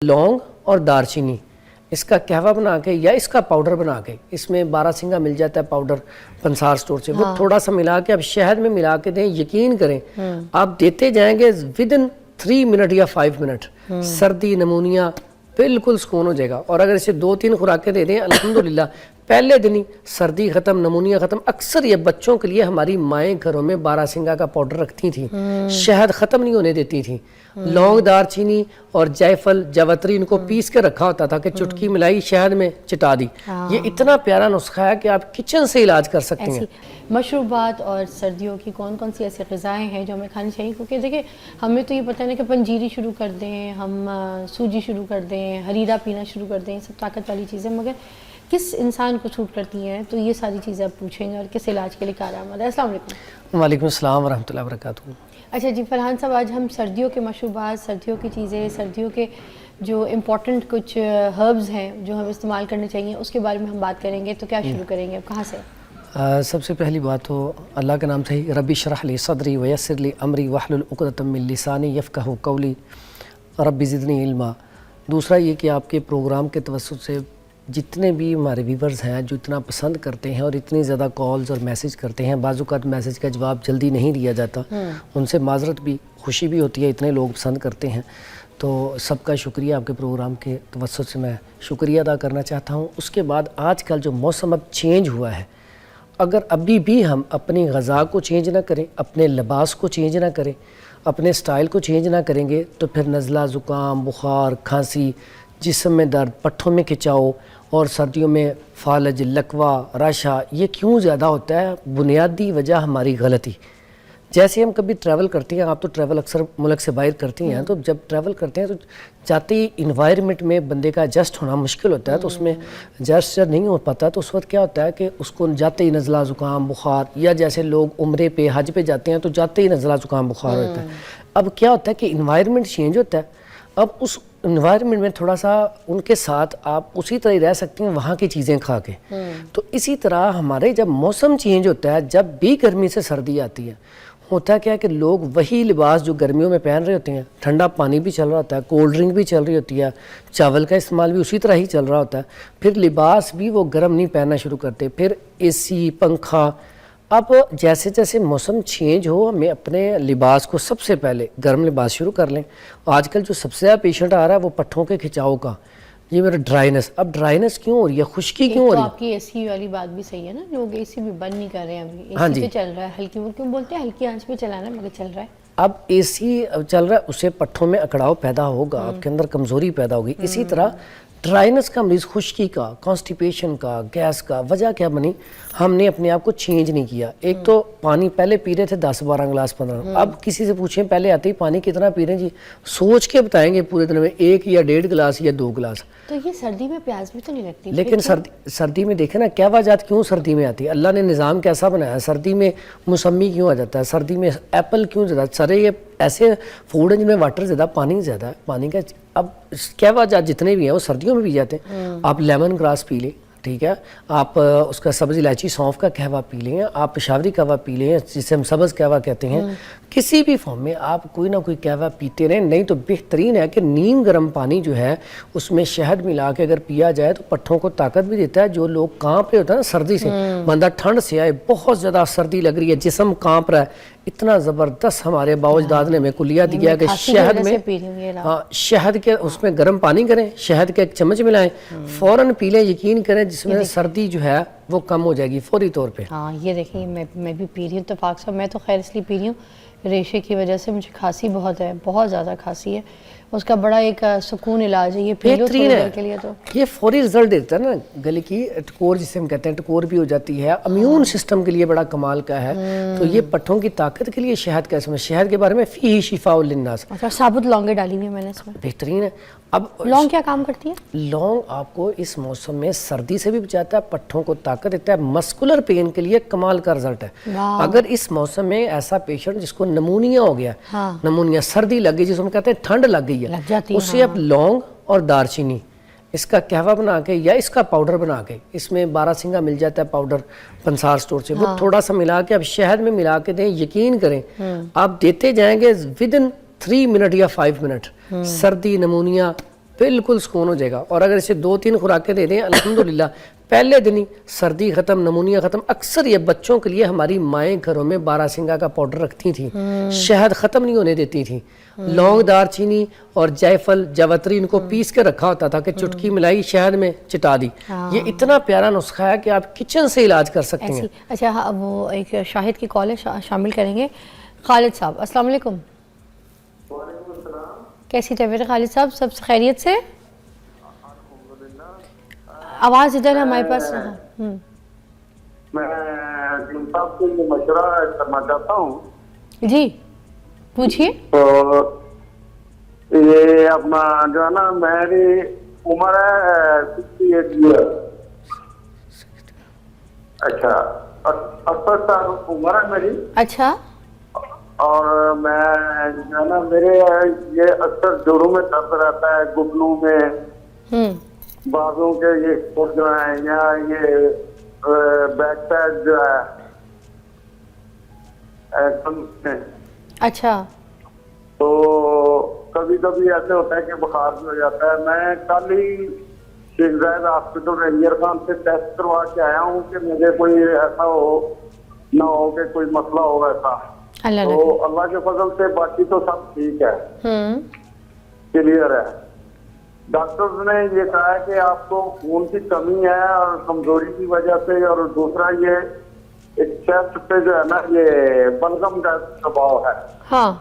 लौंग और दालचीनी इसका कहवा बना के या इसका पाउडर बना के, इसमें बारहसिंगा मिल जाता है पाउडर पंसार स्टोर से, वो थोड़ा सा मिला के अब शहद में मिला के दें। यकीन करें आप देते जाएंगे विद इन 3 मिनट या 5 मिनट सर्दी नमूनिया बिल्कुल सुकून हो जाएगा। और अगर इसे 2-3 खुराकें दे दें अल्हम्दुलिल्लाह पहले दिन ही सर्दी खत्म नमूनिया खत्म। अक्सर ये बच्चों के लिए हमारी माएँ घरों में बारहसिंगा का पाउडर रखती थी, शहद खत्म नहीं होने देती थी। लौंग दालचीनी और जायफल जावित्री इनको पीस के रखा होता था कि चुटकी मिलाई शहद में चिटा दी। ये इतना प्यारा नुस्खा है कि आप किचन से इलाज कर सकते हैं। मशरूबात और सर्दियों की कौन कौन सी ऐसी ग़िज़ाएँ हैं जो हमें खानी चाहिए? क्योंकि देखिए हमें तो ये पता है ना कि पंजीरी शुरू कर दें, हम सूजी शुरू कर दें, हरीरा पीना शुरू कर दें, सब ताकत वाली चीज़ें, मगर किस इंसान को छूट करती हैं? तो ये सारी चीज़ें आप पूछेंगे और किस इलाज के लिए कारआमद है। अस्सलाम वालेकुम। वालेकुम अस्सलाम वरहमतुल्लाहि वबरकातुहू। अच्छा जी फरहान साहब, आज हम सर्दियों के मशरूबात, सर्दियों की चीज़ें, सर्दियों के जो इम्पोर्टेंट कुछ हर्ब्स हैं जो हमें इस्तेमाल करने चाहिए उसके बारे में हम बात करेंगे। तो क्या शुरू करेंगे, कहाँ से? सबसे पहली बात तो अल्लाह के नाम से ही रब्बी शरह ली सदरी वयस्सिर ली अमरी वहलुल उक़दतम मिन लिसानी यफ़क़हू क़ौली रब्बी ज़िदनी इल्मा। दूसरा ये कि आपके प्रोग्राम के तवस्सुत से जितने भी हमारे व्यूवर्स हैं जो इतना पसंद करते हैं और इतनी ज़्यादा कॉल्स और मैसेज करते हैं, बाज़-औक़ात मैसेज का जवाब जल्दी नहीं दिया जाता, उनसे माज़रत भी खुशी भी होती है, इतने लोग पसंद करते हैं। तो सबका शुक्रिया, आपके प्रोग्राम के तवस्सुत से मैं शुक्रिया अदा करना चाहता हूँ। उसके बाद आजकल जो मौसम अब चेंज हुआ है, अगर अभी भी हम अपनी ग़िज़ा को चेंज ना करें, अपने लिबास को चेंज ना करें, अपने स्टाइल को चेंज ना करेंगे तो फिर नज़ला ज़ुकाम बुखार खांसी, जिस्म में दर्द, पट्ठों में खिंचाव और सर्दियों में फालज लकवा रशा, ये क्यों ज़्यादा होता है? बुनियादी वजह हमारी गलती। जैसे हम कभी ट्रैवल करते हैं, आप तो ट्रैवल अक्सर मुल्क से बाहर करती हैं, तो जब ट्रैवल करते हैं तो जाते ही इन्वायरमेंट में बंदे का एडजस्ट होना मुश्किल होता है, तो उसमें एडजस्ट नहीं हो पाता। तो उस वक्त क्या होता है कि उसको जाते ही नज़ला ज़ुकाम बुखार, या जैसे लोग उम्रे पे हज पे जाते हैं तो जाते ही नज़ला ज़ुकाम बुखार होता है। अब क्या होता है कि इन्वायरमेंट चेंज होता है, अब उस इन्वायरमेंट में थोड़ा सा उनके साथ आप उसी तरह ही रह सकते हैं वहाँ की चीज़ें खा के। तो इसी तरह हमारे जब मौसम चेंज होता है, जब भी गर्मी से सर्दी आती है, होता क्या है कि लोग वही लिबास जो गर्मियों में पहन रहे होते हैं, ठंडा पानी भी चल रहा होता है, कोल्ड ड्रिंक भी चल रही होती है, चावल का इस्तेमाल भी उसी तरह ही चल रहा होता है, फिर लिबास भी वो गर्म नहीं पहनना शुरू करते, फिर एसी पंखा। अब जैसे जैसे मौसम चेंज हो, हमें अपने लिबास को सबसे पहले गर्म लिबास शुरू कर लें। आजकल जो सबसे ज़्यादा पेशेंट आ रहा है वो पट्ठों के खिंचाव का, ये मेरा ड्राइनेस। अब ड्राइनेस क्यों हो रही है, खुश्की क्यों हो रही है? आपकी एसी वाली बात भी सही है ना, लोग एसी भी बंद नहीं कर रहे हैं अभी, हाँ एसी जी, पे चल रहा है हल्की, वो क्यों बोलते हैं हल्की आंच पे चलाना, मगर चल रहा है। अब एसी चल रहा है, उससे पट्ठों में अकड़ाव पैदा होगा, आपके अंदर कमज़ोरी पैदा होगी। इसी तरह ड्राइनेस का मरीज़, खुश्की का, कॉन्स्टिपेशन का, गैस का, वजह क्या बनी? हमने अपने आप को चेंज नहीं किया। एक तो पानी पहले पी रहे थे 10-12 गिलास 15, अब किसी से पूछें पहले आते ही पानी कितना पी रहे हैं जी, सोच के बताएंगे पूरे दिन में 1 या 1.5 गिलास या 2 गिलास। तो ये सर्दी में प्यास भी तो नहीं लगती? लेकिन सर्दी में देखें ना क्या वजह क्यों सर्दी में आती है, अल्लाह ने निज़ाम कैसा बनाया है? सर्दी में मौसमी क्यों आ जाता है, सर्दी में एप्पल क्यों ज़्यादा? सारे ये ऐसे फूड हैं जिनमें वाटर ज़्यादा, पानी ज़्यादा है, पानी का अब क्या वजह जितने भी हैं वो सर्दियों में पी जाते हैं। आप लेमन ग्रास पी लें, ठीक है, आप उसका सब्ज़ इलायची सौंफ का कहवा पी लें, आप पेशावरी कहवा पी लें जिसे हम सब्ज़ कहवा कहते हैं, किसी भी फॉर्म में आप कोई ना कोई कहवा पीते रहें। नहीं तो बेहतरीन है कि नीम गर्म पानी जो है उसमें शहद मिला के अगर पिया जाए तो पट्ठों को ताकत भी देता है। जो लोग कांप रहे होते हैं ना सर्दी से, बंदा ठंड से आए, बहुत ज़्यादा सर्दी लग रही है, जिस्म कांप रहा है, इतना ज़बरदस्त हमारे बाउजदाद ने हमें कुलिया दिया कि शहद में, हाँ शहद के उसमें गर्म पानी करें, शहद के 1 चम्मच मिलाएं, फ़ौरन पी लें, यकीन करें जिसमें सर्दी जो है वो कम हो जाएगी फौरी तौर पे। हाँ ये देखिए मैं भी पी रही हूँ इत्तेफाक से। मैं तो खैर इसलिए पी रही हूँ, रेशे की वजह से मुझे खांसी बहुत है, बहुत ज़्यादा खांसी है, उसका बड़ा एक सुकून इलाज है, ये पी लो थोड़ी देर के लिए तो ये फौरी रिजल्ट देता है ना। गले की टकोर जिसे हम कहते हैं, टकोर भी हो जाती है, इम्यून सिस्टम के लिए बड़ा कमाल का है। तो ये पट्ठों की ताकत के लिए शहद का इसमें, शहद के बारे में फी शिफाउल लिन्नास। अच्छा, साबुत लौंगे डाली हुई है मैंने इसमें, बेहतरीन है। अब लौंग क्या काम करती है? लौंग आपको इस मौसम में सर्दी से भी बचाता है, पट्ठों को ताकत देता है, मस्कुलर पेन के लिए कमाल का रिजल्ट है। अगर इस मौसम में ऐसा पेशेंट जिसको नमूनिया हो गया, नमूनिया सर्दी लग गई, जिसको कहते हैं ठंड लग गई है, उससे आप लौंग और दालचीनी इसका कहवा बना के या इसका पाउडर बना के, इसमें बारहसिंगा मिल जाता है पाउडर पंसार स्टोर से, वो थोड़ा सा मिला के अब शहद में मिला के दें। यकीन करें आप देते जाएंगे विद इन 3 मिनट या 5 मिनट सर्दी नमूनिया बिल्कुल सुकून हो जाएगा। और अगर इसे 2-3 खुराकें दे दें अल्हम्दुलिल्लाह पहले दिन ही सर्दी ख़त्म, नमूनिया ख़त्म। अक्सर ये बच्चों के लिए हमारी माएँ घरों में बारासिंगा का पाउडर रखती थी, शहद ख़त्म नहीं होने देती थी, लौंग, दारचीनी और जायफल, जावित्री इनको पीस के रखा होता था कि चुटकी मिलाई शहद में चिटा दी। ये इतना प्यारा नुस्खा है कि आप किचन से इलाज कर सकते हैं। अच्छा हाँ, वो एक शाहिद की कॉल है, शामिल करेंगे। खालिद साहब अस्सलाम वालेकुम। कैसी तबीयत है खालिद साहब, सब खैरियत से? आवाज़ इधर हमारे पास। मैं जिन साहब से ये मशवरा करना चाहता हूँ। जी पूछिए। तो ये अपना जो है ना, मेरी उम्र है 68 ईयर। अच्छा 80 साल उम्र है मेरी। अच्छा। और मैं जो है ना, मेरे ये अक्सर जोड़ों में दर्द रहता है, घुटनों में, बाजों के ये कोट जो है, यहाँ ये बैक साइड जो है। अच्छा। तो कभी कभी ऐसे होता है कि बुखार भी हो जाता है। मैं कल ही शेख जायद हॉस्पिटल रंजीर खान से टेस्ट करवा के आया हूँ कि मुझे कोई ऐसा हो ना हो कि कोई मसला हो ऐसा। तो अल्लाह के फजल से बाकी तो सब ठीक है, क्लियर है। डॉक्टर्स ने ये कहा है कि आपको खून की कमी है और कमजोरी की वजह से, और दूसरा ये एक चेस्ट पे जो है ना ये बलगम का दबाव है। हाँ।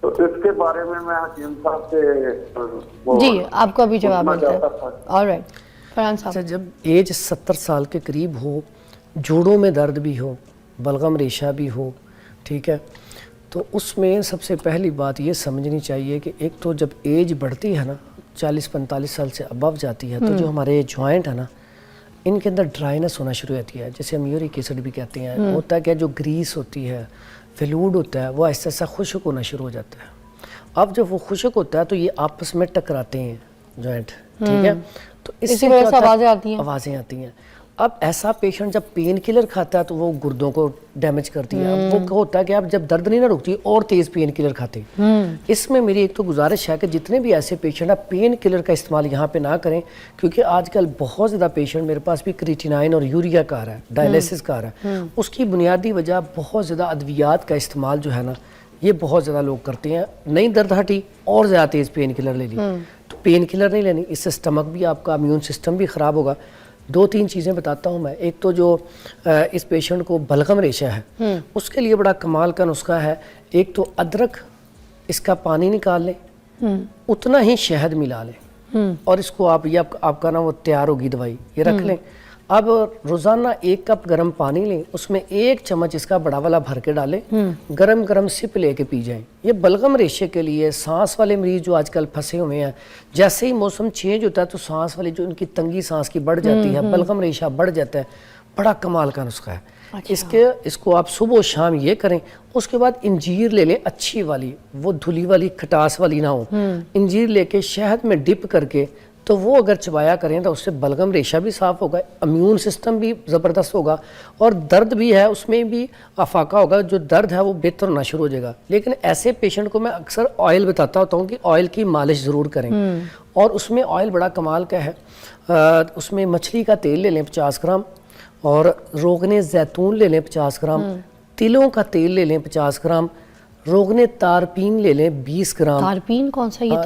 तो इसके बारे में मैं हकीम साहब से जी आपको अभी जवाब मिलता है। ऑलराइट फरहान साहब। अच्छा, जब एज 70 साल के करीब हो, जोड़ों में दर्द भी हो, बलगम रेशा भी हो, ठीक है, तो उसमें सबसे पहली बात ये समझनी चाहिए कि एक तो जब एज बढ़ती है ना, 40-45 साल से अबव जाती है, तो जो हमारे जॉइंट है ना, इनके अंदर ड्राइनेस होना शुरू होती है, जैसे हम यूरिक एसिड भी कहते हैं। होता है क्या, जो ग्रीस होती है, फ्लूइड होता है, वो ऐसा ऐसा खुश्क होना शुरू हो जाता है। अब जब वो खुश्क होता है तो ये आपस में टकराते हैं जॉइंट, ठीक है, तो इससे वजह से आवाज़ें आती हैं। अब ऐसा पेशेंट जब पेन किलर खाता है तो वो गुर्दों को डैमेज करती है। अब वो होता है कि आप जब दर्द नहीं ना रुकती और तेज पेन किलर खाते। इसमें मेरी एक तो गुजारिश है कि जितने भी ऐसे पेशेंट आप पेन किलर का इस्तेमाल यहाँ पे ना करें, क्योंकि आजकल बहुत ज़्यादा पेशेंट, मेरे पास भी क्रिएटिनाइन और यूरिया का आ रहा है, डायलिसिस का आ रहा है। उसकी बुनियादी वजह बहुत ज़्यादा अद्वियात का इस्तेमाल जो है ना, ये बहुत ज़्यादा लोग करते हैं। नहीं दर्द हटी और ज़्यादा तेज़ पेन किलर ले ली, तो पेन किलर नहीं लेनी, इससे स्टमक भी आपका इम्यून सिस्टम भी ख़राब होगा। 2-3 चीज़ें बताता हूँ मैं। एक तो जो इस पेशेंट को बलगम रेशा है, उसके लिए बड़ा कमाल का नुस्खा है। एक तो अदरक, इसका पानी निकाल लें, उतना ही शहद मिला लें, और इसको आप ये आपका ना वो तैयार होगी दवाई, ये रख लें। अब रोज़ाना 1 कप गर्म पानी लें, उसमें 1 चम्मच इसका बड़ा वाला भर के डालें, गरम गरम सिप लेके पी जाएं। ये बलगम रेशे के लिए, सांस वाले मरीज जो आजकल फंसे हुए हैं, जैसे ही मौसम चेंज होता है तो सांस वाली जो उनकी तंगी सांस की बढ़ जाती है, बलगम रेशा बढ़ जाता है, बड़ा कमाल का नुस्खा है। अच्छा। इसको आप सुबह शाम ये करें। उसके बाद इंजीर ले लें, अच्छी वाली, वो धुली वाली खटास वाली ना हो। इंजीर लेके शहद में डिप करके तो वो अगर चबाया करें तो उससे बलगम रेशा भी साफ़ होगा, इम्यून सिस्टम भी ज़बरदस्त होगा, और दर्द भी है उसमें भी अफाका होगा, जो दर्द है वो बेहतर होना शुरू हो जाएगा। लेकिन ऐसे पेशेंट को मैं अक्सर ऑयल बताता होता हूँ कि ऑयल की मालिश ज़रूर करें, और उसमें ऑयल बड़ा कमाल का है। उसमें मछली का तेल ले लें 50 ग्राम, और रोगने जैतून ले लें 50 ग्राम, तिलों का तेल ले लें 50 ग्राम, रोगने तारपीन ले लें 20 ग्राम। तारपीन कौन सा? ये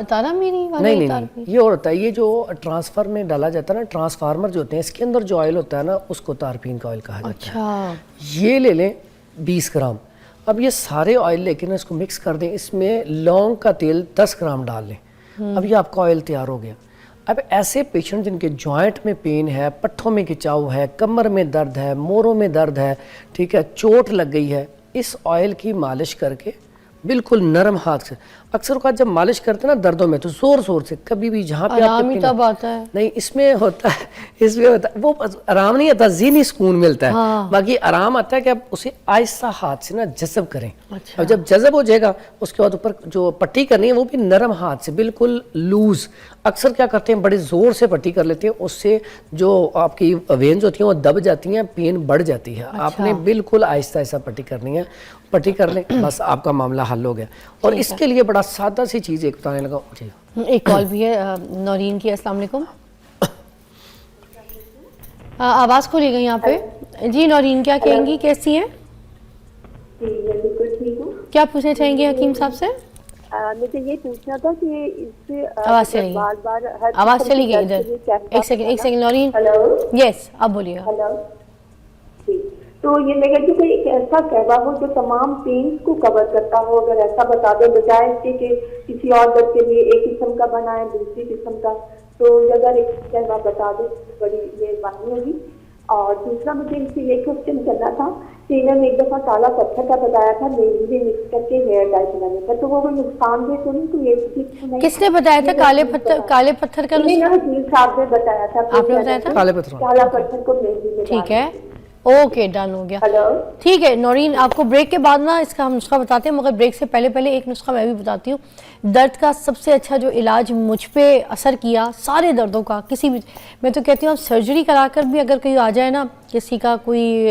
तारा मेरी वाला? नहीं, ये और होता है, ये जो ट्रांसफर में डाला जाता है ना, ट्रांसफार्मर जो होते हैं, इसके अंदर जो ऑयल होता है ना, उसको तारपीन का ऑयल कहा जाता है। अच्छा। ये ले लें 20 ग्राम। अब ये सारे ऑयल लेके ना इसको मिक्स कर दें, इसमें लौंग का तेल 10 ग्राम डाल लें। अब ये आपका ऑयल तैयार हो गया। अब ऐसे पेशेंट जिनके जॉइंट में पेन है, पट्ठों में खिंचाव है, कमर में दर्द है, मोरों में दर्द है, ठीक है, चोट लग गई है, इस ऑयल की मालिश करके बिल्कुल नरम हाथ से, अक्सर का जब मालिश करते हैं ना दर्दों में, तो जोर जोर से, कभी भी जहाँ पे आराम ही तब आता है। नहीं, इसमें होता है, इसमें होता है, वो आराम नहीं आता, ज़हनी सुकून मिलता है। हाँ। बाकी आराम आता है कि आप उसे आहिस्ता हाथ से ना जज़ब करें। अच्छा। और जब जज़ब हो जाएगा उसके बाद ऊपर जो पट्टी करनी है वो भी नरम हाथ से, बिल्कुल लूज। अक्सर क्या करते हैं, बड़े ज़ोर से पट्टी कर लेते हैं, उससे जो आपकी वेन्स होती हैं वो दब जाती हैं, पेन बढ़ जाती है। अच्छा। आपने बिल्कुल आहिस्ता आहिस्ता पट्टी करनी है, पट्टी कर लें, बस आपका मामला हल हो गया। और इसके लिए बड़ा سادہ سی چیز ایک بتانے لگا جی. ایک کال بھی ہے نورین کی. السلام علیکم. آواز کھولی گئی یہاں پہ. جی نورین کیا کہیں گی, کیسی ہیں؟ جی میں بالکل ٹھیک ہوں. کیا پوچھنا چاہیں گے حکیم صاحب سے؟ مجھے یہ پوچھنا تھا کہ اس سے آواز چلی گئی, بار بار آواز چلی گئی ادھر. ایک سیکنڈ نورین. ہیلو. یس اب بولیے گا. ہیلو. جی تو یہ میں کہتی ہوں کہ ایک ایسا قہوہ ہو جو تمام پینس کو کور کرتا ہو, اگر ایسا بتا دیں, بجائے اس کے کہ کسی اور درد کے لیے ایک قسم کا بنائیں دوسری قسم کا, تو اگر ایک قہوہ بتا دیں بڑی مہربانی ہوگی. اور دوسرا مجھے ان سے یہ کوشچن کرنا تھا کہ انہوں نے ایک دفعہ کالا پتھر کا بتایا تھا مہندی مکس کر کے ہیئر ڈائی بنانے کا, تو وہ کوئی نقصان دہ تو نہیں, تو یہ کس نے بتایا تھا کالے پتھر کا نسخہ؟ حکیم صاحب نے بتایا تھا. آپ نے بتایا تھا کالا پتھر کو مہندی میں. ٹھیک ہے, اوکے ڈن ہو گیا. ہیلو. ٹھیک ہے نورین, آپ کو بریک کے بعد نا اس کا ہم نسخہ بتاتے ہیں, مگر بریک سے پہلے ایک نسخہ میں بھی بتاتی ہوں. درد کا سب سے اچھا جو علاج مجھ پہ اثر کیا سارے دردوں کا, کسی بھی, میں تو کہتی ہوں آپ سرجری کرا کر بھی اگر کوئی آ جائے نا, کسی کا کوئی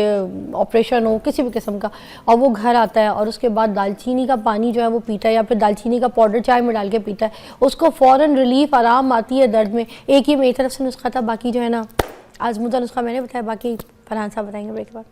آپریشن ہو کسی بھی قسم کا, اور وہ گھر آتا ہے اور اس کے بعد دال چینی کا پانی جو ہے وہ پیتا ہے, یا پھر دال چینی کا پاؤڈر چائے میں ڈال کے پیتا ہے, اس کو فوراً ریلیف آرام آتی ہے درد میں. ایک ہی میری طرف سے نسخہ تھا, باقی جو ہے نا آزمودہ نسخہ میں نے بتایا, باقی فرحان صاحب بتائیں گے بریک کے بعد.